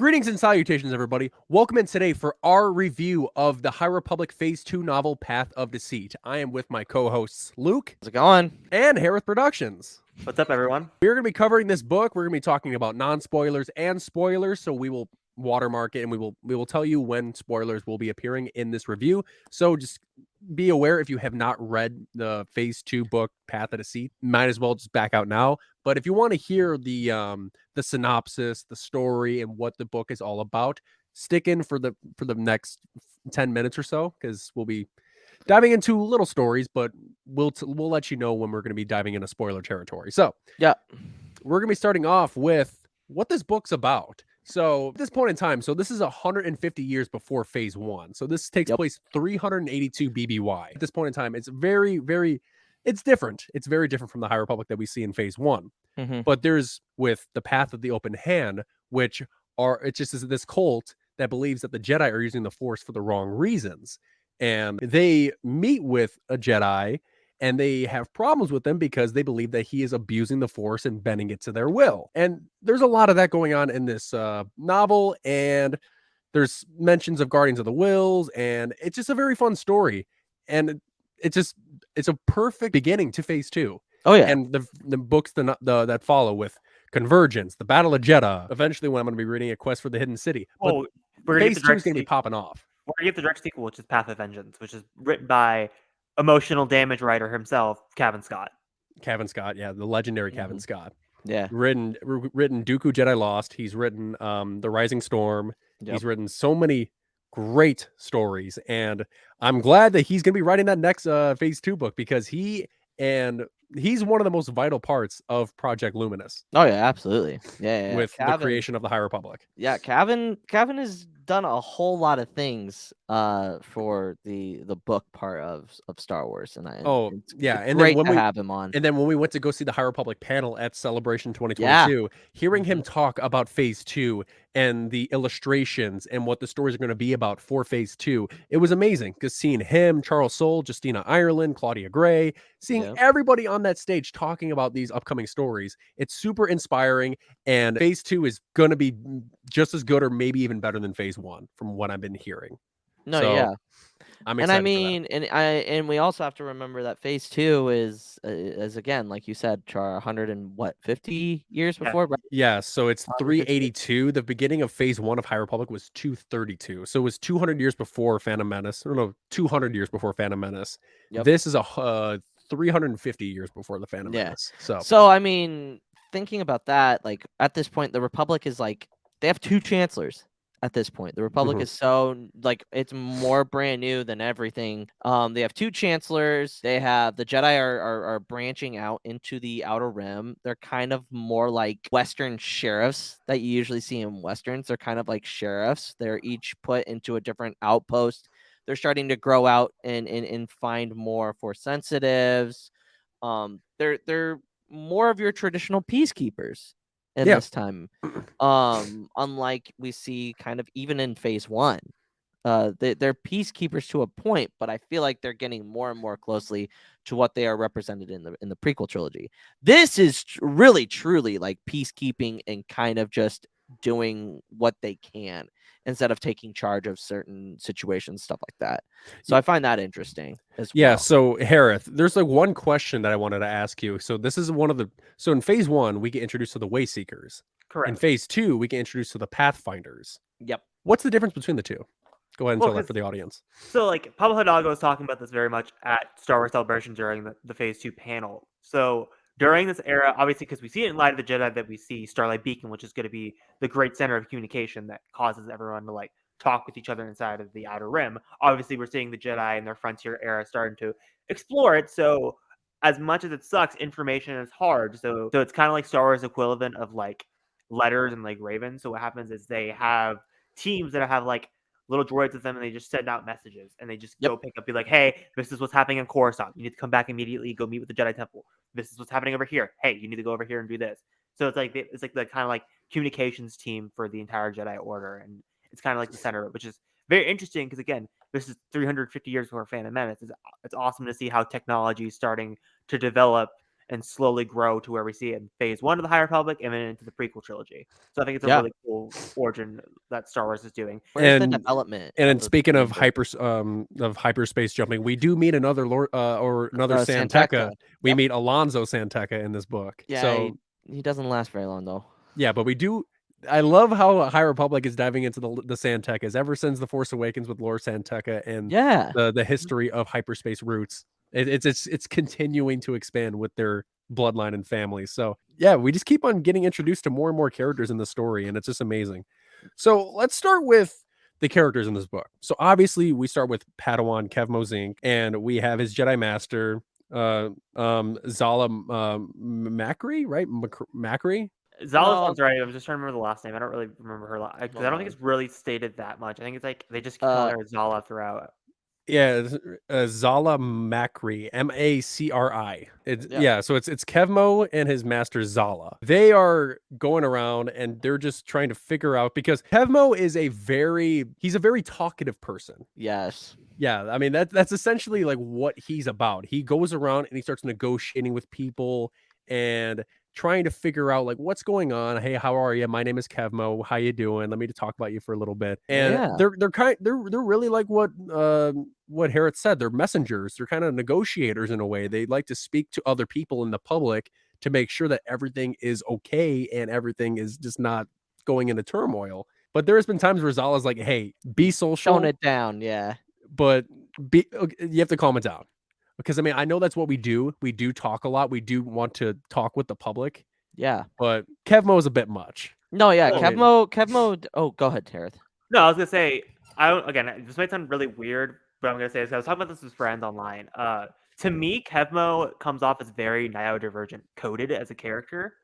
Greetings and salutations, everybody. Welcome in today for our review of the High Republic Phase 2 novel, Path of Deceit. I am with my co-hosts, Luke. How's it going? And Hereth Productions. What's up, everyone? We're going to be covering this book. We're going to be talking about non-spoilers and spoilers, so we will watermark it and we will tell you when spoilers will be appearing in this review. So just be aware, if you have not read the Phase 2 book, Path of Deceit, might as well just back out now. But if you want to hear the synopsis, the story, and what the book is all about, stick in for the next 10 minutes or so, because we'll be diving into little stories, but we'll let you know when we're going to be diving into spoiler territory. So Yeah, we're going to be starting off with what this book's about. So at this point in time, so this is 150 years before Phase 1. So this takes place 382 BBY. At this point in time, it's very, very, it's different. It's very different from the High Republic that we see in Phase 1. Mm-hmm. But there's, with the Path of the Open Hand, which it's just this cult that believes that the Jedi are using the Force for the wrong reasons. And they meet with a Jedi and they have problems with them because they believe that he is abusing the Force and bending it to their will. And there's a lot of that going on in this novel, and there's mentions of Guardians of the Wills, and it's just a very fun story. And it's a perfect beginning to Phase 2. Oh yeah, And the books that follow with Convergence, the Battle of Jeddah, eventually when I'm going to be reading A Quest for the Hidden City. But Phase 2 is going to be popping off. We're going to get the direct sequel, which is Path of Vengeance, which is written by emotional damage writer himself, Cavan Scott. Cavan Scott, yeah, the legendary Cavan Scott. Yeah. Written Dooku Jedi Lost. He's written The Rising Storm. Yep. He's written so many great stories. And I'm glad that he's going to be writing that next Phase 2 book, because he's one of the most vital parts of Project Luminous. Oh yeah, absolutely. Yeah. With the creation of the High Republic. Yeah, Cavan has done a whole lot of things for the book part of Star Wars, and it's great to have him on. And then when we went to go see the High Republic panel at Celebration 2022, hearing him talk about Phase 2 and the illustrations and what the stories are going to be about for Phase 2, it was amazing, because seeing him, Charles Soule, Justina Ireland, Claudia Gray, seeing everybody on that stage talking about these upcoming stories, it's super inspiring. And Phase 2 is going to be just as good or maybe even better than Phase 1 from what I've been hearing. I'm excited for that. And we also have to remember that Phase 2 is again, like you said, Char, 150 years before. Right? Yeah, so it's 382. The beginning of Phase 1 of High Republic was 232. So it was 200 years before Phantom Menace. Or no, 200 years before Phantom Menace. This is 350 years before the Phantom Menace. So I mean, thinking about that, like at this point, the Republic is like, they have 2 chancellors. At this point, the Republic is so, like, it's more brand new than everything. They have 2 chancellors. They have the Jedi are branching out into the Outer Rim. They're kind of more like Western sheriffs that you usually see in Westerns. They're kind of like sheriffs. They're each put into a different outpost. They're starting to grow out and find more Force sensitives. They're more of your traditional peacekeepers in this time, unlike we see kind of even in Phase 1. They're peacekeepers to a point, but I feel like they're getting more and more closely to what they are represented in the prequel trilogy. This is really truly like peacekeeping and kind of just doing what they can instead of taking charge of certain situations, stuff like that. So I find that interesting as well. Yeah, so Hereth, there's like one question that I wanted to ask you. So this is so in Phase 1, we get introduced to the Wayseekers. Correct. In Phase 2, we get introduced to the Pathfinders. Yep. What's the difference between the two? Go ahead and tell that for the audience. So, like, Pablo Hidalgo was talking about this very much at Star Wars Celebration during the Phase 2 panel. So during this era, obviously, because we see it in Light of the Jedi, that we see Starlight Beacon, which is going to be the great center of communication that causes everyone to, like, talk with each other inside of the Outer Rim. Obviously, we're seeing the Jedi in their Frontier era starting to explore it. So as much as it sucks, information is hard. So it's kind of like Star Wars equivalent of, like, letters and, like, ravens. So what happens is they have teams that have, like, little droids with them, and they just send out messages, and they just go pick up, be like, hey, this is what's happening in Coruscant. You need to come back immediately, go meet with the Jedi Temple. This is what's happening over here. Hey, you need to go over here and do this. So it's like the kind of like communications team for the entire Jedi Order, and it's kind of like the center of it, which is very interesting because, again, this is 350 years before Phantom Menace. It's awesome to see how technology is starting to develop and slowly grow to where we see it in Phase 1 of the High Republic and then into the prequel trilogy. So I think it's a Yeah. really cool origin that Star Wars is doing. Where's the And development? And of then the speaking of member? hyperspace jumping, we do meet another another Santeca. Santeca. We Yep. meet Alonso Santeca in this book. Yeah, So he doesn't last very long though. yeah, but we do. I love how High Republic is diving into the Santecas ever since the Force Awakens with Lord Santeca and Yeah. the history of hyperspace roots. It's continuing to expand with their bloodline and family. So yeah, we just keep on getting introduced to more and more characters in the story, and it's just amazing. So let's start with the characters in this book. So obviously we start with Padawan Kevmo Zink, and we have his Jedi Master, Zala Macri, right? Macri. Zala No. sounds right. I'm just trying to remember the last name. I don't really remember her because I don't think it's really stated that much. I think it's like they just keep calling her Zala throughout. Yeah, Zala Macri, Macri. Yeah. So it's Kevmo and his master Zala. They are going around and they're just trying to figure out, because Kevmo is he's a very talkative person. Yes. Yeah, I mean that's essentially like what he's about. He goes around and he starts negotiating with people and trying to figure out like what's going on. Hey, how are you? My name is Kevmo. How you doing? Let me talk about you for a little bit. And Yeah. they're really like what Hereth said. They're messengers. They're kind of negotiators in a way. They like to speak to other people in the public to make sure that everything is okay and everything is just not going into turmoil. But there has been times where Zala's like, "Hey, be social." Tone it down. Yeah. But you have to calm it down, because I mean I know that's what we do. We do talk a lot. We do want to talk with the public, Yeah. but Kevmo is a bit much. No. Yeah. Well, Kevmo. Oh, go ahead, Hereth. No, I was gonna say, this might sound really weird, but I'm gonna say this. I was talking about this with friends online. To me, Kevmo comes off as very neurodivergent coded as a character.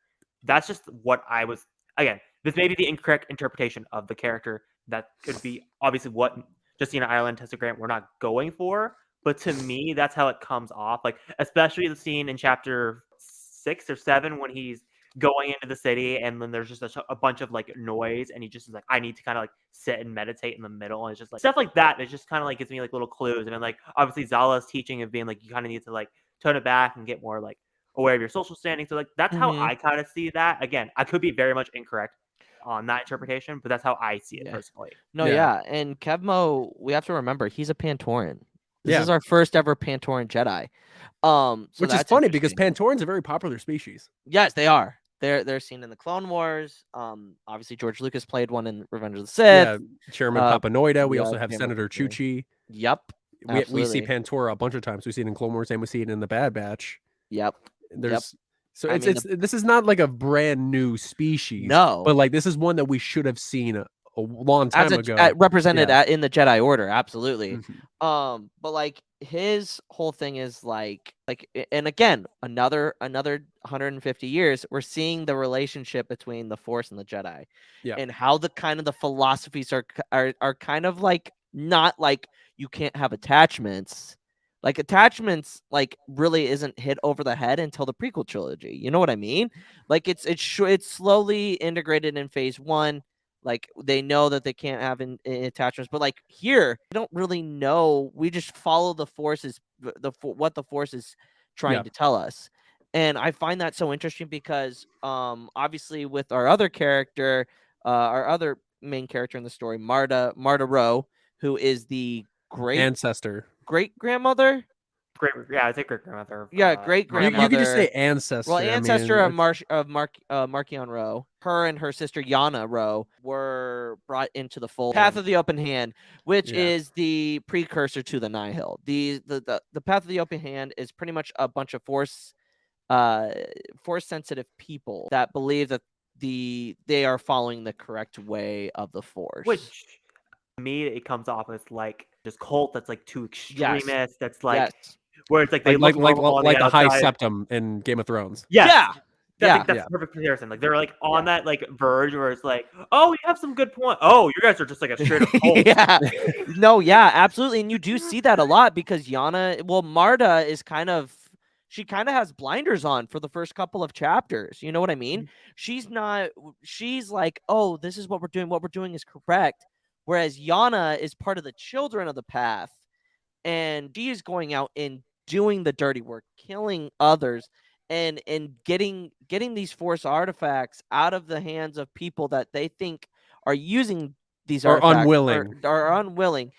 That's just what I was. Again, this may be the incorrect interpretation of the character. That could be obviously what Justina Ireland, Tessa Grant were not going for. But to me, that's how it comes off. Like, especially the scene in chapter 6 or 7 when he's going into the city and then there's just a bunch of like noise and he just is like, I need to kind of like sit and meditate in the middle, and it's just like stuff like that. It just kind of like gives me like little clues. And then like obviously Zala's teaching of being like you kind of need to like tone it back and get more like aware of your social standing. So like that's how I kind of see that. Again, I could be very much incorrect on that interpretation, but that's how I see it personally. No, Yeah. and Kevmo, we have to remember he's a Pantoran. This Yeah. is our first ever Pantoran Jedi. So Which is that's funny because interesting. Pantorans a very popular species. Yes, they are. They're seen in the Clone Wars. Obviously George Lucas played one in Revenge of the Sith. Yeah, Chairman Papanoida. We yeah, also have Chairman Senator Papanoida. Chuchi. Yep. We see Absolutely. Pantora a bunch of times. We see it in Clone Wars and we see it in the Bad Batch. Yep. So I mean, this is not like a brand new species. No. But like this is one that we should have seen a long time ago. Represented in the Jedi Order, absolutely. Mhm. But like his whole thing is like, and again, another 150 years, we're seeing the relationship between the Force and the Jedi, and how the kind of the philosophies are kind of like not like you can't have attachments. Like attachments, like really isn't hit over the head until the prequel trilogy. You know what I mean? Like it's slowly integrated in Phase 1. Like they know that they can't have in attachments, but like here, we don't really know. We just follow the forces, what the Force is trying to tell us, and I find that so interesting because, obviously with our other character, our other main character in the story, Marta Rowe, who is the great grandmother. I think great grandmother. Great grandmother. You could just say ancestor. Well, ancestor of Markion Rowe. Her and her sister Yana Rowe were brought into the fold. Path of the Open Hand, which is the precursor to the Nihil. The Path of the Open Hand is pretty much a bunch of force sensitive people that believe that they are following the correct way of the Force. Which to me it comes off as like this cult that's like too extremist. That's like where it's like they look normal on the High outside. Septum in Game of Thrones. Yes. I think that's the perfect comparison. Like they're like on that like verge where it's like, oh, you have some good point. Oh, you guys are just like a straight up cult. Absolutely. And you do see that a lot because Marta is she kind of has blinders on for the first couple of chapters. You know what I mean? She's like, oh, this is what we're doing. What we're doing is correct. Whereas Yana is part of the children of the path, and she is going out and doing the dirty work, killing others and getting these Force artifacts out of the hands of people that they think are using these Or artifacts unwilling. or are unwilling,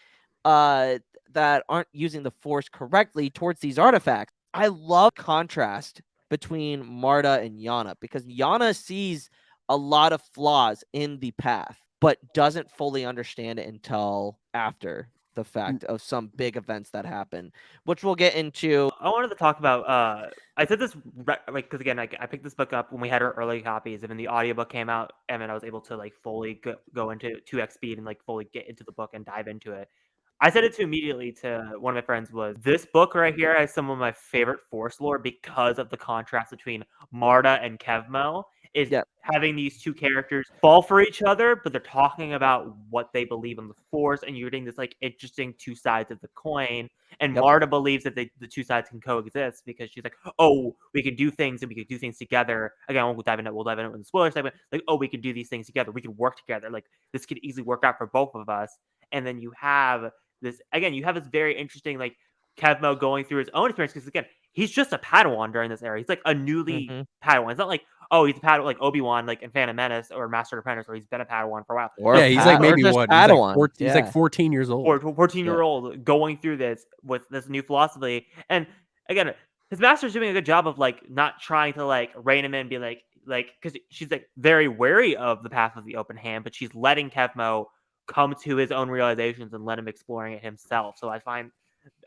that aren't using the Force correctly towards these artifacts. I love contrast between Marta and Yana, because Yana sees a lot of flaws in the path, but doesn't fully understand it until after the fact of some big events that happen, which we'll get into. I wanted to talk about. I said this because again, I picked this book up when we had our early copies, and then the audiobook came out, and then I was able to like fully go into 2x speed and like fully get into the book and dive into it. I said it to immediately to one of my friends was this book right here has some of my favorite Force lore because of the contrast between Marta and Kevmo. Is Yeah. having these two characters fall for each other, but they're talking about what they believe in the Force, and you're getting this like interesting two sides of the coin. And Yep. Marta believes that the two sides can coexist because she's like, oh, we can do things and we can do things together. Again, we'll dive into it in the spoiler segment. Like, oh, we can do these things together. We can work together. Like, this could easily work out for both of us. And then you have this very interesting like Kevmo going through his own experience because again, he's just a Padawan during this era. He's like a newly Padawan. It's not like he's a Padawan like Obi-Wan like in Phantom Menace or Master Apprentice where he's been a Padawan for a while. Or Yeah, he's like maybe just what? Padawan. He's like 14 years old. 14-year-old going through this with this new philosophy. And again, his master's doing a good job of like not trying to like rein him in and be like because she's like very wary of the path of the open hand, but she's letting Kevmo come to his own realizations and let him exploring it himself. So I find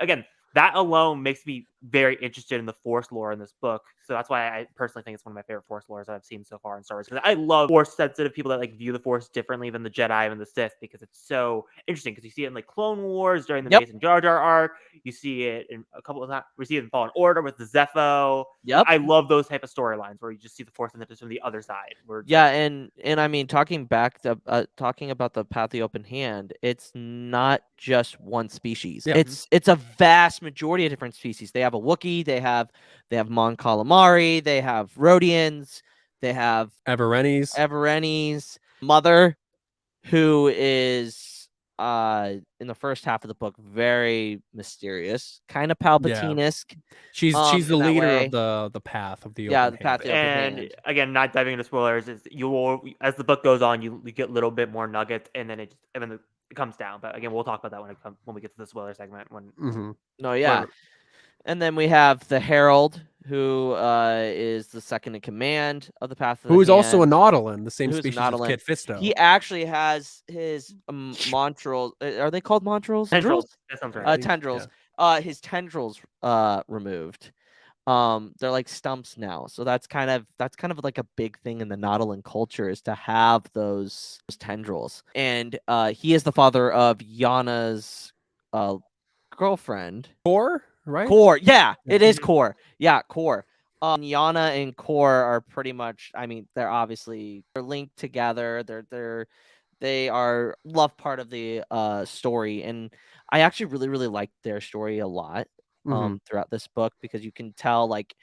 again that alone makes me very interested in the Force lore in this book. So that's why I personally think it's one of my favorite Force lores that I've seen so far in Star Wars. Because I love Force-sensitive people that like view the Force differently than the Jedi and the Sith because it's so interesting. Because you see it in like Clone Wars during the Mace and Jar Jar arc. You see it in a couple of times. We see it in Fallen Order with the Zepho. Yep. I love those type of storylines where you just see the Force-sensitives from the other side. Yeah, and I mean, talking about the Path of the Open Hand, it's not just one species. Yeah. It's a vast majority of different species. They have a Wookiee, they have Mon Calamari, they have Rhodians, they have Everennies, Mother, who is in the first half of the book very mysterious, kind of Palpatine-esque. She's the in that leader way. of the path of the Yeah, open the Path of the Open And Hand. again, not diving into spoilers, is you will as the book goes on, you get a little bit more nuggets, and then it comes down. But again, we'll talk about that when we get to the spoiler segment. No, yeah. And then we have the Herald, who is the second in command of the Path of the Hand. Who is also a Nautolan, the same Who's a species as Nautolan. Kit Fisto. He actually has his montrals. Are they called montrals? Tendrils. That sounds right. Tendrils. His tendrils removed. They're like stumps now. So that's kind of like a big thing in the Nautolan culture is to have those tendrils. And he is the father of Yana's girlfriend. Core, right? Core. Yeah, it is Core. Yeah, Core. Yana and Core are pretty much, I mean, they're linked together. They are love part of the story, and I actually really, really like their story a lot throughout this book because you can tell like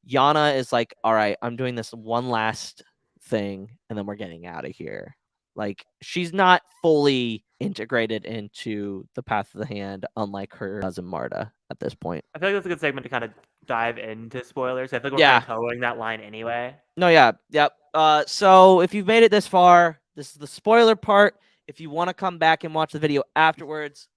Yana is like, all right, I'm doing this one last thing, and then we're getting out of here. Like she's not fully integrated into the Path of the Hand, unlike her cousin Marta at this point. I feel like that's a good segment to kind of dive into spoilers. I feel like we're kind of towing that line anyway. No, yeah, yep. So if you've made it this far, this is the spoiler part. If you want to come back and watch the video afterwards,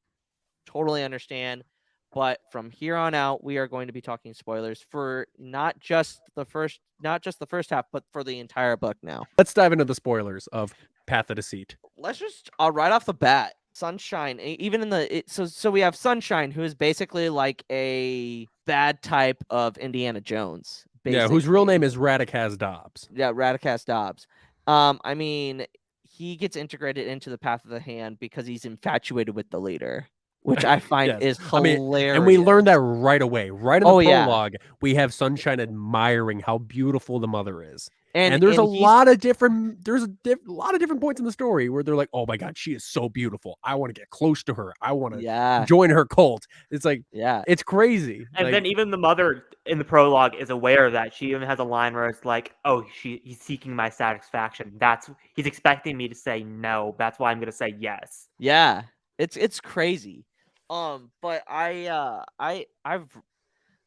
totally understand. But from here on out, we are going to be talking spoilers for not just the first half, but for the entire book now. Let's dive into the spoilers of Path of Deceit. Let's just right off the bat, Sunshine. Even in the so we have Sunshine, who is basically like a bad type of Indiana Jones. Basically. Yeah, whose real name is Radicaz Dobbs. Yeah, Radicaz Dobbs. I mean, he gets integrated into the Path of the Hand because he's infatuated with the leader, which I find is hilarious. And we learned that right away. Right in the prologue, we have Sunshine admiring how beautiful the mother is. And there's a lot of different points in the story where they're like, oh my God, she is so beautiful. I want to get close to her. I want to join her cult. It's like, it's crazy. And then even the mother in the prologue is aware of that. She even has a line where it's like, oh, he's seeking my satisfaction. He's expecting me to say no. That's why I'm going to say yes. Yeah, it's crazy. But I've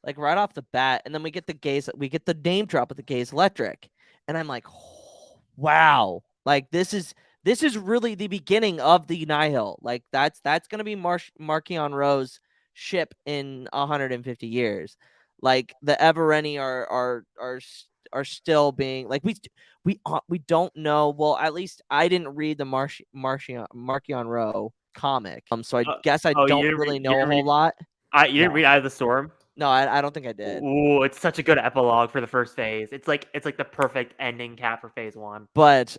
like right off the bat, and then we get the name drop of the Gaze Electric, and I'm like, oh, wow, like this is really the beginning of the Nihil. Like that's gonna be Markion Ro's ship in 150 years. Like the Evereni are still being like we don't know. Well, at least I didn't read the Markion Ro comic. So I guess I don't really know a whole lot. You didn't read Eye of the Storm? No, I don't think I did. Ooh, it's such a good epilogue for the first phase. It's like the perfect ending cap for phase 1. But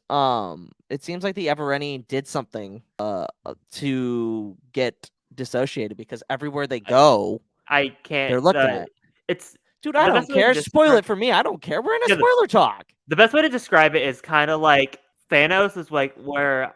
it seems like the Evereni did something to get dissociated, because everywhere they go, I can't. they're looked at. It's Dude, I don't care. Spoil it for me. I don't care. We're in a spoiler talk. The best way to describe it is kind of like Thanos is like where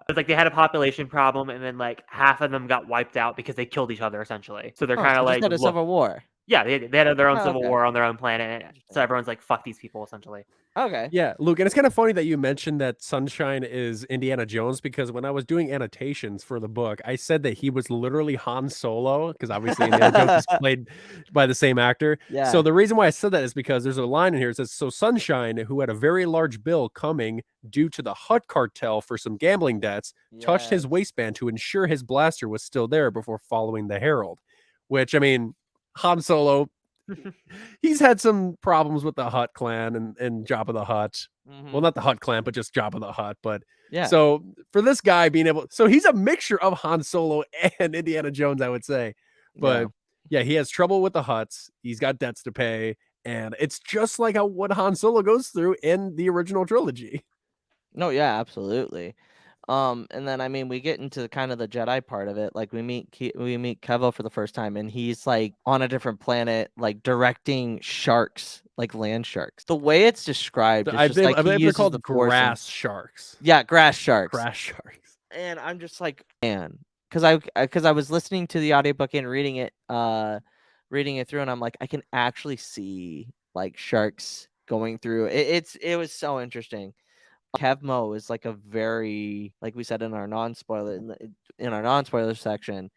it's like they had a population problem and then like half of them got wiped out because they killed each other essentially. So they're kind of like a civil war. Yeah, they had their own civil war on their own planet. So everyone's like, fuck these people, essentially. Okay. Yeah, Luke, and it's kind of funny that you mentioned that Sunshine is Indiana Jones, because when I was doing annotations for the book, I said that he was literally Han Solo, because obviously Indiana Jones is played by the same actor. Yeah. So the reason why I said that is because there's a line in here that says, so Sunshine, who had a very large bill coming due to the Hutt cartel for some gambling debts, touched his waistband to ensure his blaster was still there before following the Herald. Which, I mean, Han Solo, he's had some problems with the Hutt clan and Jabba the Hutt. Mm-hmm. Well, not the Hutt clan, but just Jabba the Hutt. But yeah. So for this guy being able, so he's a mixture of Han Solo and Indiana Jones, I would say. But yeah, he has trouble with the Hutts. He's got debts to pay, and it's just like what Han Solo goes through in the original trilogy. No, yeah, absolutely. And then I mean, we get into kind of the Jedi part of it. Like we meet Kevo for the first time, and he's like on a different planet, like directing sharks, like land sharks. The way it's described, I believe they're called grass sharks. Yeah, grass sharks. Grass sharks. And I'm just like, man, because I was listening to the audiobook and reading it through, and I'm like, I can actually see like sharks going through. It was so interesting. Kevmo is like a very, like we said in our non-spoiler section,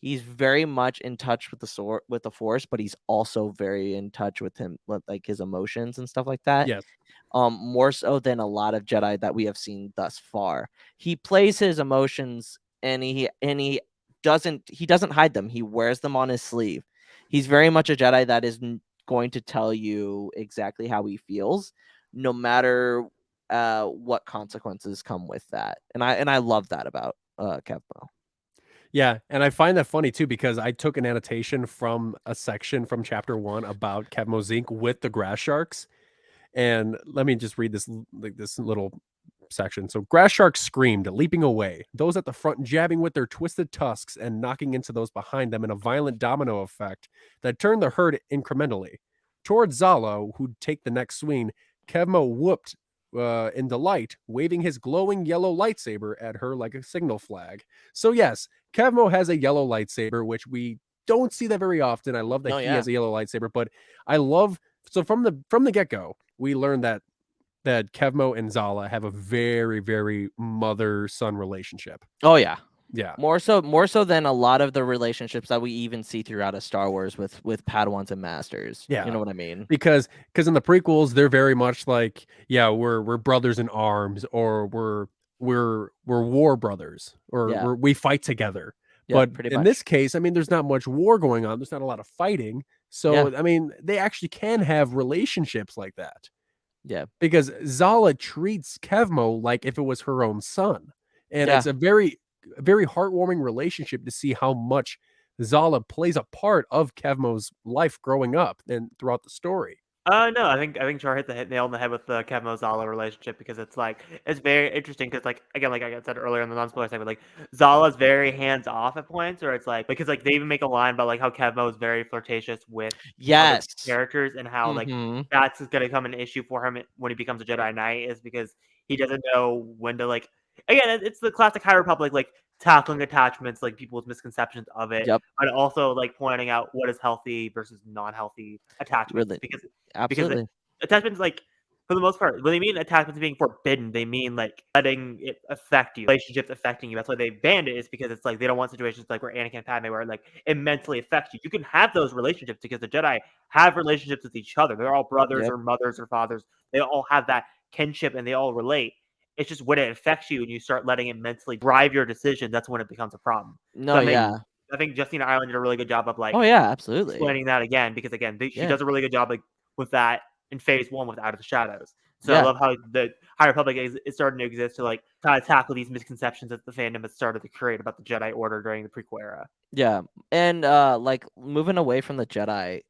he's very much in touch with the Force, but he's also very in touch with him, like his emotions and stuff like that. Yes. More so than a lot of Jedi that we have seen thus far. He plays his emotions, and he doesn't hide them. He wears them on his sleeve. He's very much a Jedi that is going to tell you exactly how he feels, no matter what consequences come with that. And I love that about Kevmo. Yeah, and I find that funny too, because I took an annotation from a section from chapter 1 about Kevmo Zink with the grass sharks. And let me just read this little section. So grass sharks screamed, leaping away, those at the front jabbing with their twisted tusks and knocking into those behind them in a violent domino effect that turned the herd incrementally. Towards Zala, who'd take the next swing, Kevmo whooped in delight, waving his glowing yellow lightsaber at her like a signal flag. So yes, Kevmo has a yellow lightsaber, which we don't see that very often. I love that he has a yellow lightsaber, but I love, so from the get-go, we learned that Kevmo and Zala have a very, very mother-son relationship. Oh yeah. Yeah. More so than a lot of the relationships that we even see throughout a Star Wars with Padawans and Masters. Yeah. You know what I mean? Because in the prequels, they're very much like, yeah, we're brothers in arms, or we're war brothers, or we fight together. Yeah, but in this case, I mean, there's not much war going on. There's not a lot of fighting. So, I mean, they actually can have relationships like that. Yeah. Because Zala treats Kevmo like if it was her own son. And it's a very, very heartwarming relationship to see how much Zala plays a part of Kevmo's life growing up and throughout the story. No, I think Char hit the nail on the head with the Kevmo Zala relationship, because it's very interesting, because like again, like I said earlier in the non-spoiler segment, like Zala's very hands off at points, or it's like, because like they even make a line about like how Kevmo is very flirtatious with other characters, and how like that's gonna become an issue for him when he becomes a Jedi Knight, is because he doesn't know when to, like, again, it's the classic High Republic, like tackling attachments, like people's misconceptions of it, but also like pointing out what is healthy versus non-healthy attachments, because attachments, like, for the most part, when they mean attachments being forbidden, they mean like letting it affect you, relationships affecting you. That's why they banned it, is because it's like they don't want situations like where Anakin and Padme, where like it mentally affects you. You can have those relationships because the Jedi have relationships with each other. They're all brothers Yep. or mothers or fathers. They all have that kinship and they all relate. It's just when it affects you and you start letting it mentally drive your decision, that's when it becomes a problem. No, yeah. I think Justina Ireland did a really good job of like Oh yeah, absolutely. explaining that again, because again, she Yeah. does a really good job like with that in Phase 1 with Out of the Shadows. So I Yeah. love how the High Republic is starting to exist to like kind of tackle these misconceptions that the fandom has started to create about the Jedi Order during the prequel era. Yeah, and like moving away from the Jedi,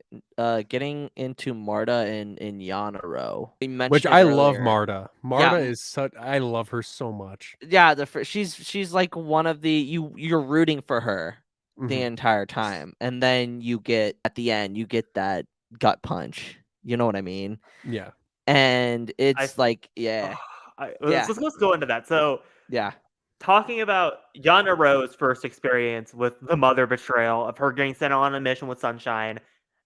getting into Marta and Yanaro. We mentioned Which it I love earlier. Marta. Marta is such. I love her so much. Yeah, she's like one of the you're rooting for her the Mhm. entire time, and then you get at the end you get that gut punch. You know what I mean? Yeah. And it's like yeah. Let's go into that. So Yeah. talking about Yana Rowe's first experience with the mother betrayal of her getting sent on a mission with Sunshine,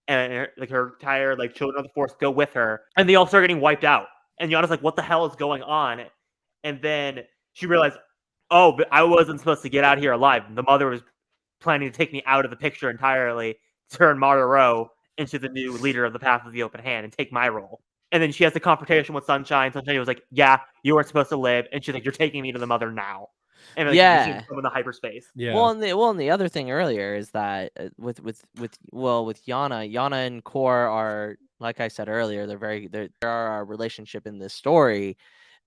and like her entire like children of the Force go with her, and they all start getting wiped out. And Yana's like, "What the hell is going on?" And then she realized, "Oh, but I wasn't supposed to get out here alive. The mother was planning to take me out of the picture entirely, turn Marta Rowe into the new leader of the Path of the Open Hand, and take my role." And then she has the confrontation with Sunshine. Sunshine was like, "Yeah, you weren't supposed to live," and she's like, "You're taking me to the mother now." And like, you see them in the hyperspace. Yeah. Well, and the other thing earlier is that with Yana and Kor are, like I said earlier, there are a relationship in this story,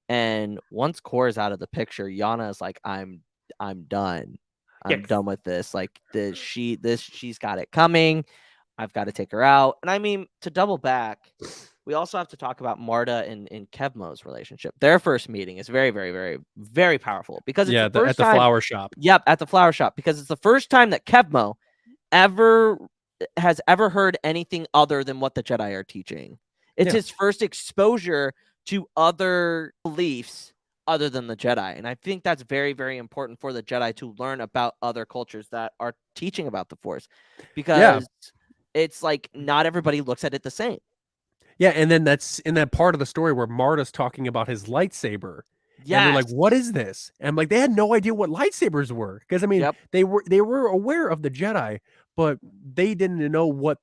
and once Kor is out of the picture, Yana is like, I'm done. I'm done with this. Like she's got it coming. I've got to take her out. And I mean, to double back, we also have to talk about Marta and Kevmo's relationship. Their first meeting is very, very, very, very powerful because it's the first at the time. flower shop. Yep, at the flower shop, because it's the first time that Kevmo has ever heard anything other than what the Jedi are teaching. It's his first exposure to other beliefs other than the Jedi. And I think that's very, very important for the Jedi to learn about other cultures that are teaching about the Force, because it's like not everybody looks at it the same. Yeah, and then that's in that part of the story where Marta's talking about his lightsaber. Yeah. And they're like, "What is this?" And I'm like, they had no idea what lightsabers were. Because I mean, they were aware of the Jedi, but they didn't know what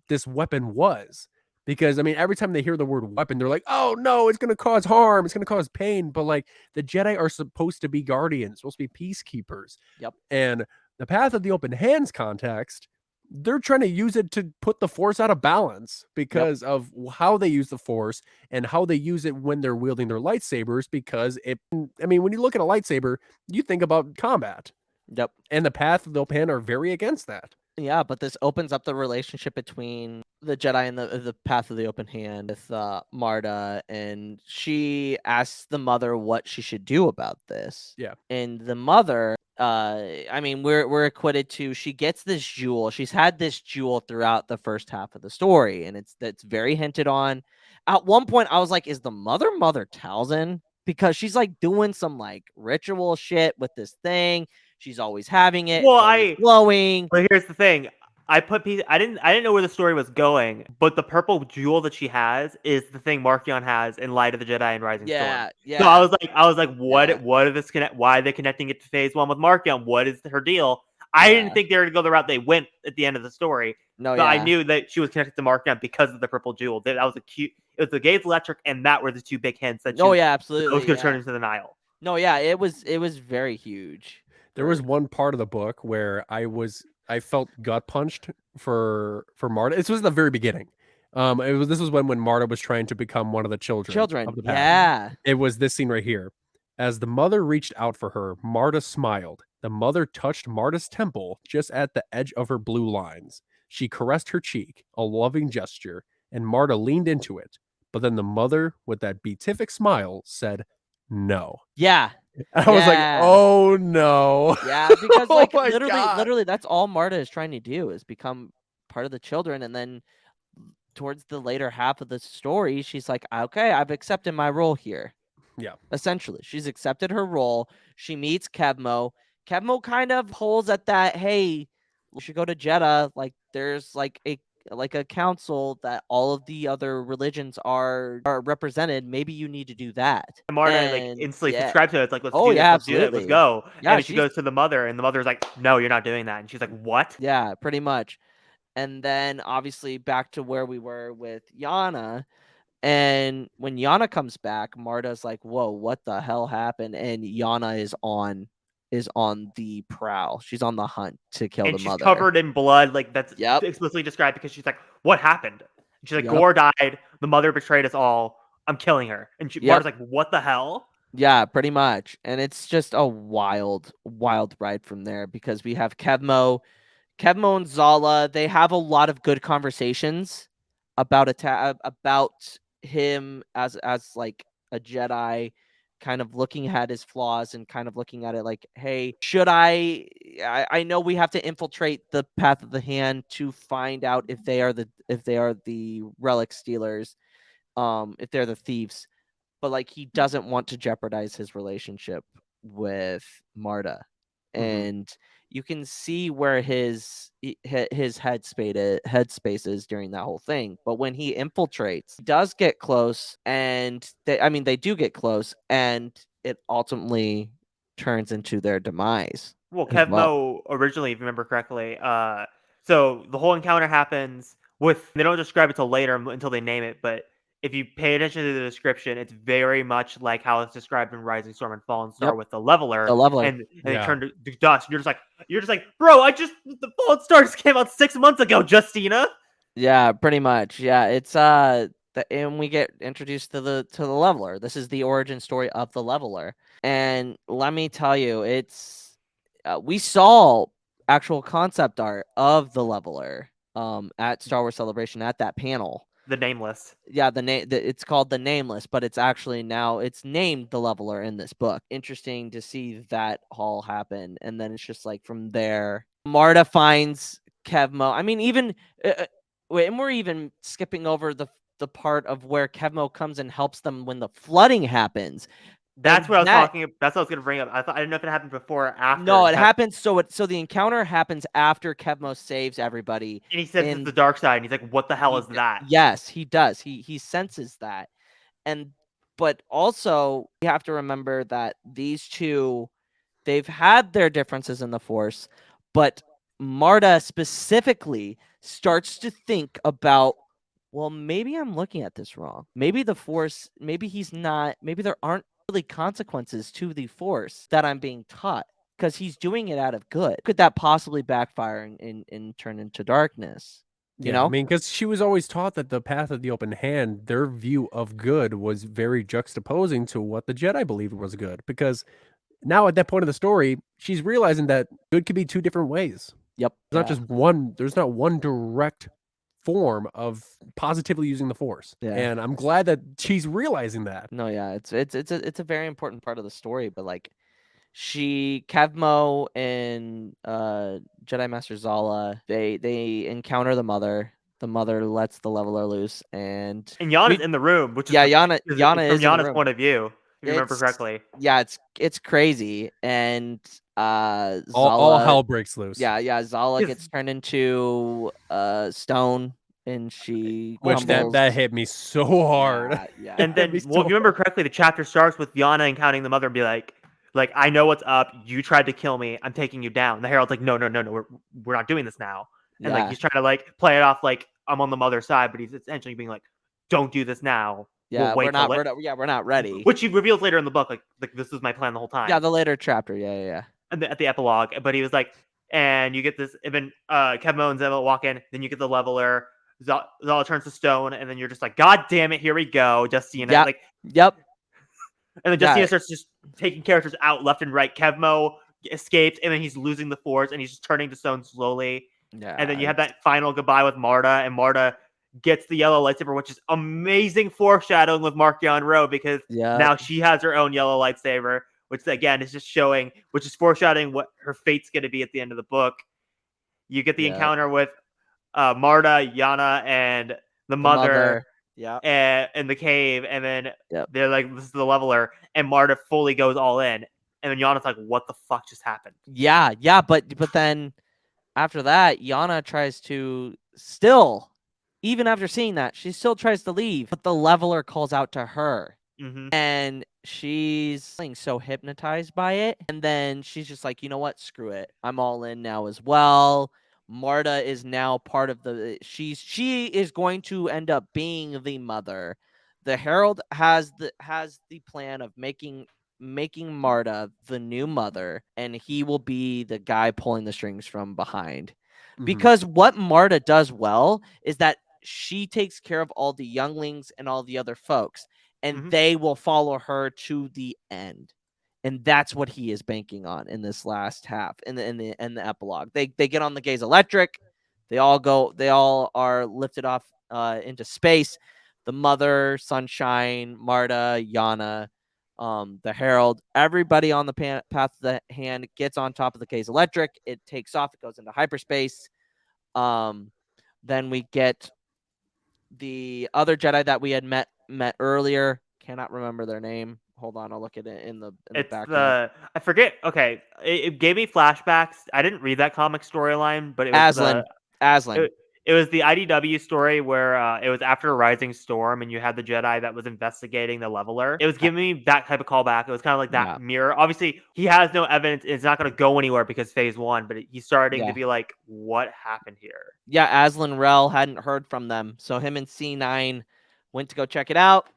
this weapon was. Because I mean, every time they hear the word weapon, they're like, "Oh no, it's gonna cause harm, it's gonna cause pain." But like the Jedi are supposed to be guardians, supposed to be peacekeepers. Yep. And the Path of the Open Hands context, they're trying to use it to put the Force out of balance because of how they use the Force and how they use it when they're wielding their lightsabers. Because I mean, when you look at a lightsaber, you think about combat. Yep. And the Path of the Open Hand are very against that. Yeah, but this opens up the relationship between the Jedi and the Path of the Open Hand with Marta, and she asks the mother what she should do about this. Yeah. And the mother, I mean, we're acquitted to. She gets this jewel. She's had this jewel throughout the first half of the story, and it's very hinted on. At one point, I was like, "Is the Mother Talzin?" Because she's like doing some like ritual shit with this thing. She's always having it. Well, glowing. But here's the thing. I didn't know where the story was going, but the purple jewel that she has is the thing Markion has in Light of the Jedi and Rising Storm. Yeah. So I was like, what are this why are they connecting it to Phase 1 with Markion? What is her deal? I didn't think they were gonna go the route they went at the end of the story. No, but I knew that she was connected to Markion because of the purple jewel. That was it was the Gaze Electric, and that were the two big hints that absolutely. It was gonna turn into the Nile. No, yeah, it was very huge. There was one part of the book where I felt gut punched for Marta. This was the very beginning. This was when Marta was trying to become one of the children of the path. Yeah. It was this scene right here. As the mother reached out for her, Marta smiled. The mother touched Marta's temple just at the edge of her blue lines. She caressed her cheek, a loving gesture, and Marta leaned into it. But then the mother, with that beatific smile, said, "No." Yeah. I was like, "Oh no." Yeah, because like Oh my literally that's all Marta is trying to do, is become part of the children. And then towards the later half of the story, she's like, "Okay, I've accepted my role here." Yeah. Essentially, she's accepted her role. She meets Kevmo. Kevmo kind of pulls at that, "Hey, we should go to Jeddah. Like there's like a a council that all of the other religions are represented. Maybe you need to do that. And Marta like And instantly yeah, subscribes to it. It's like, let's oh do this, yeah, let's do it, let's absolutely. go. Yeah, And then she she's goes to the mother, and the mother's like, no, you're not doing that. And she's like, what? yeah, pretty much. And then obviously back to where we were with Yana. And when Yana comes back, Marta's like, "Whoa, what the hell happened?" And Yana is on the prowl. She's on the hunt to kill And the she's mother. covered in blood, like that's Yep. explicitly described because she's like, what happened? And she's like, Yep. Gore died, the mother betrayed us all, I'm killing her. And Yep. Marta's like, what the hell? Yeah, pretty much. And it's just a wild ride from there because we have Kevmo and Zala. They have a lot of good conversations about about him as like a Jedi, kind of looking at his flaws and kind of looking at it like, hey, should I know we have to infiltrate the Path of the Hand to find out if they are the relic stealers, if they're the thieves. But like he doesn't want to jeopardize his relationship with Marta. And you can see where his headspace is during that whole thing. But when he infiltrates, he does get close, and they do get close, and it ultimately turns into their demise. Well, as well. Kevmo originally, if you remember correctly, so the whole encounter happens with, they don't describe it till later until they name it, but if you pay attention to the description, it's very much like how it's described in Rising Storm and Fallen Star Yep. with the leveler. The leveler. And they turn to dust. And you're just like, bro, the Fallen Star just came out 6 months ago, Justina. Yeah, pretty much. Yeah, it's and we get introduced to the leveler. This is the origin story of the leveler. And let me tell you, it's we saw actual concept art of the leveler at Star Wars Celebration at that panel. The Nameless. Yeah, it's called the Nameless, but it's actually now it's named the leveler in this book. Interesting to see that all happen, and then it's just like from there, Marta finds Kevmo. I mean, even and we're even skipping over the part of where Kevmo comes and helps them when the flooding happens. That's And what I was talking about. That's what I was going to bring up. I didn't know if it happened before or after. No, it happens. So the encounter happens after Kevmo saves everybody. And he says it's the dark side. And he's like, what the hell is that? Yes, he does. He senses that. But also you have to remember that these two, they've had their differences in the Force, but Marta specifically starts to think about, well, maybe I'm looking at this wrong. Maybe the Force, maybe there aren't really consequences to the Force that I'm being taught because he's doing it out of good. Could that possibly backfire and turn into darkness? You know? I mean, because she was always taught that the Path of the Open Hand, their view of good was very juxtaposing to what the Jedi believed was good. Because now at that point of the story, she's realizing that good could be two different ways. Yep. There's not just one. There's not one direct form of positively using the Force. Yeah. And I'm glad that she's realizing that. No, yeah, it's a very important part of the story, but like Kevmo and Jedi Master Zala, they encounter the mother. The mother lets the leveler loose, and Yana's in the room, which is Yana from is in the Yana's room. point of view, if you remember correctly. Yeah, it's crazy, and Zala, all hell breaks loose. Yeah, Zala gets turned into stone, and she which that hit me so hard. Yeah. And then, if you remember correctly, the chapter starts with Yana encountering the mother and be like, I know what's up. You tried to kill me. I'm taking you down. And the Herald's like, no, we're not doing this now. And he's trying to play it off like I'm on the mother's side, but he's essentially being like, don't do this now. Yeah, we're not ready. Which he reveals later in the book, like this was my plan the whole time. Yeah, the later chapter. Yeah. And at the epilogue, but he was like, and you get this. And then Kevmo and Zella walk in. Then you get the leveler. Zala turns to stone, and then you're just like, God damn it, here we go, Justina. Yep. And then Justina starts just taking characters out left and right. Kevmo escapes, and then he's losing the Force, and he's just turning to stone slowly. Yeah. And then you have that final goodbye with Marta, and Marta gets the yellow lightsaber, which is amazing foreshadowing with Markion Ro, because now she has her own yellow lightsaber, which again is just showing, which is foreshadowing what her fate's going to be at the end of the book. You get the encounter with Marta, Yana, and the mother. In the cave, and then they're like, this is the leveler, and Marta fully goes all in, and then Yana's like, what the fuck just happened? But then after that, Yana tries to still even after seeing that, she still tries to leave, but the leveler calls out to her. Mm-hmm. And she's feeling so hypnotized by it. And then she's just like, you know what? Screw it. I'm all in now as well. Marta is now part of the she is going to end up being the mother. The Herald has the plan of making Marta the new mother, and he will be the guy pulling the strings from behind. Because what Marta does well is that she takes care of all the younglings and all the other folks, and they will follow her to the end. And that's what he is banking on in this last half, in the epilogue. They get on the Gaze Electric. They all are lifted off into space. The Mother, Sunshine, Marta, Yana, the Herald, everybody on the Path of the Hand gets on top of the Gaze Electric. It takes off. It goes into hyperspace. Then we get the other Jedi that we had met earlier. Cannot remember their name. Hold on, I'll look at it in the background. I forget. Okay, it gave me flashbacks. I didn't read that comic storyline, but it was Aslan. It was the IDW story where it was after a rising storm, and you had the Jedi that was investigating the leveler. It was giving me that type of callback. It was kind of like that mirror. Obviously, he has no evidence. It's not going to go anywhere because Phase 1, but he's starting to be like, what happened here? Yeah, Aslan Rel hadn't heard from them, so him and C9 went to go check it out.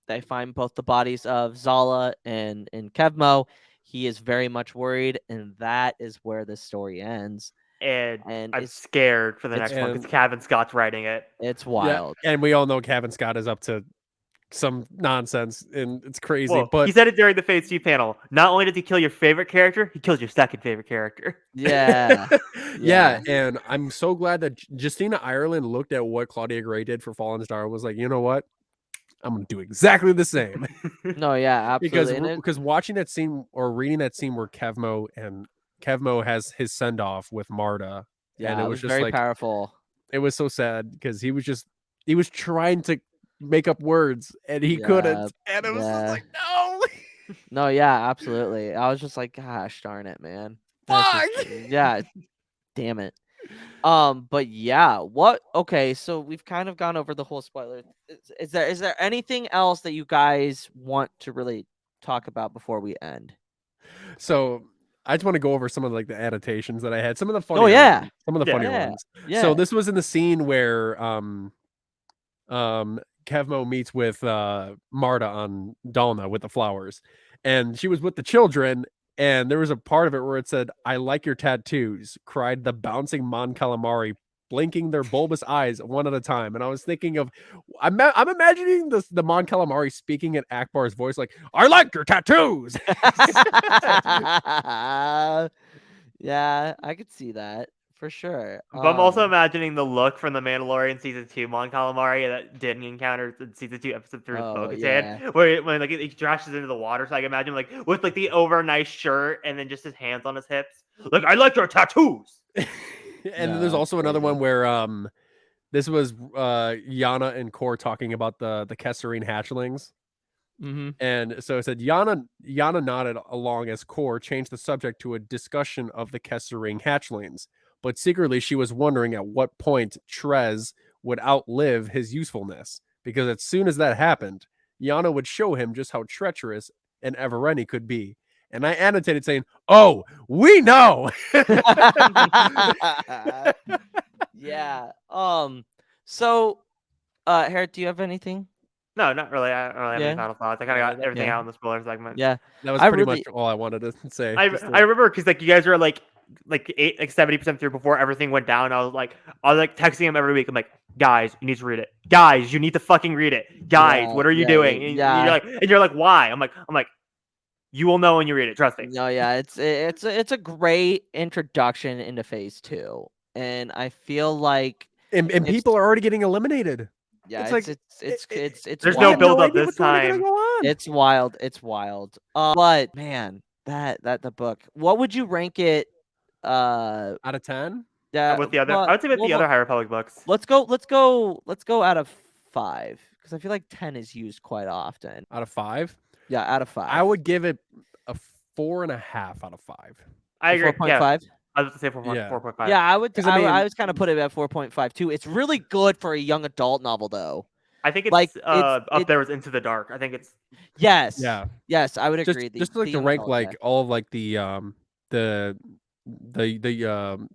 They find both the bodies of Zala and Kevmo. He is very much worried, and that is where the story ends. And I'm scared for the next one because Cavan Scott's writing it. It's wild. Yeah, and we all know Cavan Scott is up to some nonsense, and it's crazy. Well, but he said it during the Phase 2 panel. Not only did he kill your favorite character, he kills your second favorite character. Yeah. Yeah, and I'm so glad that Justina Ireland looked at what Claudia Gray did for Fallen Star and was like, you know what? I'm going to do exactly the same. No, yeah, absolutely. Because watching that scene or reading that scene where Kevmo has his send-off with Marta. Yeah, and it was just very powerful. It was so sad because he was trying to make up words and he couldn't. And it was just like, no. No, yeah, absolutely. I was just like, gosh darn it, man. Fuck. Yeah. Damn it. But yeah, okay, so we've kind of gone over the whole spoiler. Is there anything else that you guys want to really talk about before we end? So I just want to go over some of like the annotations that I had. Some of the funny ones. Some of the funny ones. Yeah. So this was in the scene where Kevmo meets with Marta on Dalna with the flowers. And she was with the children, and there was a part of it where it said, "I like your tattoos," cried the bouncing Mon Calamari, blinking their bulbous eyes one at a time. And I was thinking of, I'm imagining the Mon Calamari speaking in Akbar's voice, like, "I like your tattoos." Yeah, I could see that for sure. But I'm also imagining the look from the Mandalorian season 2 Mon Calamari that didn't encounter in season 2 episode 3 with Bo-Katan, where when like he drashes into the water. So I can imagine like with like the over nice shirt and then just his hands on his hips, like, "I like your tattoos." And then there's also another one where this was Yana and Kor talking about the Kesserine hatchlings. And so it said Yana nodded along as Kor changed the subject to a discussion of the Kesserine hatchlings. But secretly, she was wondering at what point Trez would outlive his usefulness, because as soon as that happened, Yana would show him just how treacherous an Evereni could be. And I annotated saying, "Oh, we know." Yeah. So, Hereth, do you have anything? No, not really. I don't really have any final thoughts. I kind of got everything out in the spoiler segment. Yeah, that was pretty much all I wanted to say. I remember because like you guys were like 70% through before everything went down. I was like texting him every week. I'm like, "Guys, you need to read it. Guys, you need to fucking read it. Guys, what are you doing?" And you're like, "Why?" I'm like, "You will know when you read it. Trust me." No, yeah, it's a great introduction into Phase 2, and I feel like and people are already getting eliminated. Yeah, it's there's no build up this time. It's wild. It's wild. But man, that the book. What would you rank it? Out of 10? Yeah, with the other, I would say with the other High Republic books. Let's go out of 5 because I feel like 10 is used quite often. Out of 5? Yeah, out of 5. I would give it a 4.5 out of 5. I agree. 4.5. I was going to say 4. Yeah. 4.5. Yeah, I would. 'Cause, I mean- I was kind of put it at 4.5 too. It's really good for a young adult novel, though. I think it's Like, up there with Into the Dark. I think it's Yes. Yeah. Yes, I would Just agree. just like the to young rank adult, like yeah. all of like the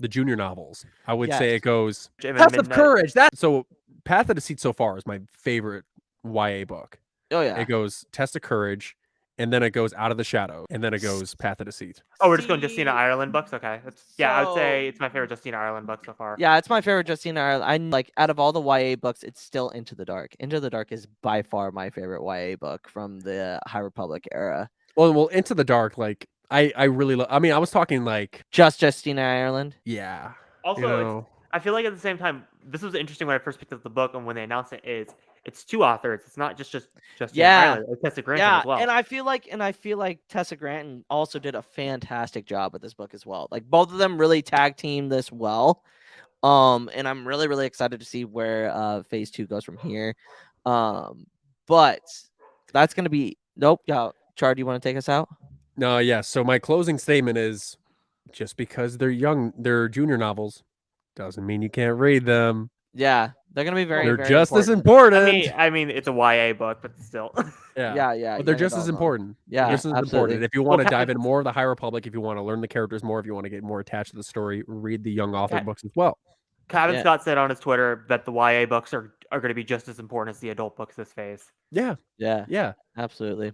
junior novels. I would say Yes. it goes Jim and Path of Midnight. Courage. So Path of Deceit so far is my favorite YA book. Oh yeah. It goes Test of Courage, and then it goes Out of the Shadow, and then it goes Path of Deceit. Oh, we're just going See, Justina Ireland books. Okay, I would say so- it's my favorite Justina Ireland book so far. Yeah, it's my favorite Justina Ireland. I like out of all the YA books, it's still Into the Dark. Into the Dark is by far my favorite YA book from the High Republic era. Well, Into the Dark, like I really love. I mean, I was talking like Just Justina Ireland. yeah. Also, You know, I feel like at the same time, this was interesting when I first picked up the book and when they announced it. It's 2 authors. It's not just Justina Yeah. Ireland. It's Tessa Granton Yeah, as well. and I feel like Tessa Granton also did a fantastic job with this book as well. Like both of them really tag team this well. And I'm really, really excited to see where phase 2 goes from here. But that's gonna be nope. Yeah, Char, do you want to take us out? no, yeah. So my closing statement is, just because they're junior novels, doesn't mean you can't read them. Yeah, they're gonna be very, They're very just as important. important. I mean, it's a YA book, but still. Yeah, But they're young just as adult novel. important. Yeah, They're just as absolutely. important. If you want to Well, dive in more of the High Republic, if you want to learn the characters more, if you want to get more attached to the story, read the young author Okay. books as well. Kevin Yeah. Scott said on his Twitter that the YA books are going to be just as important as the adult books this phase. Yeah, Yeah, yeah. absolutely.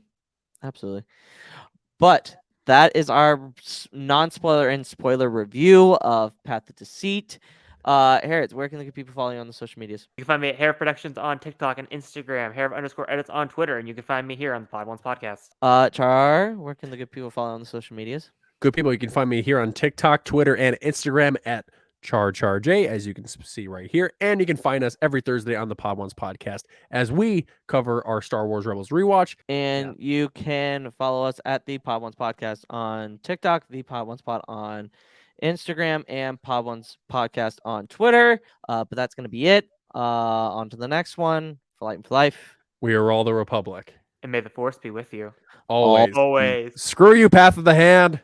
But that is our non-spoiler and spoiler review of Path of Deceit. Hereth, where can the good people follow you on the social medias? You can find me at Hereth Productions on TikTok and Instagram, Hereth_edits on Twitter, and you can find me here on the Pod Ones podcast. Char, where can the good people follow you on the social medias? Good people, you can find me here on TikTok, Twitter, and Instagram at CharJ, as you can see right here. And you can find us every Thursday on the Pod Ones podcast as we cover our Star Wars Rebels rewatch. And you can follow us at the Pod Ones Podcast on TikTok, the Pod Ones Pod on Instagram, and Pod Ones Podcast on Twitter. But that's going to be it. On to the next one. For Light and for Life. We are all the Republic. And may the Force be with you. Always. Always. Screw you, Path of the Hand.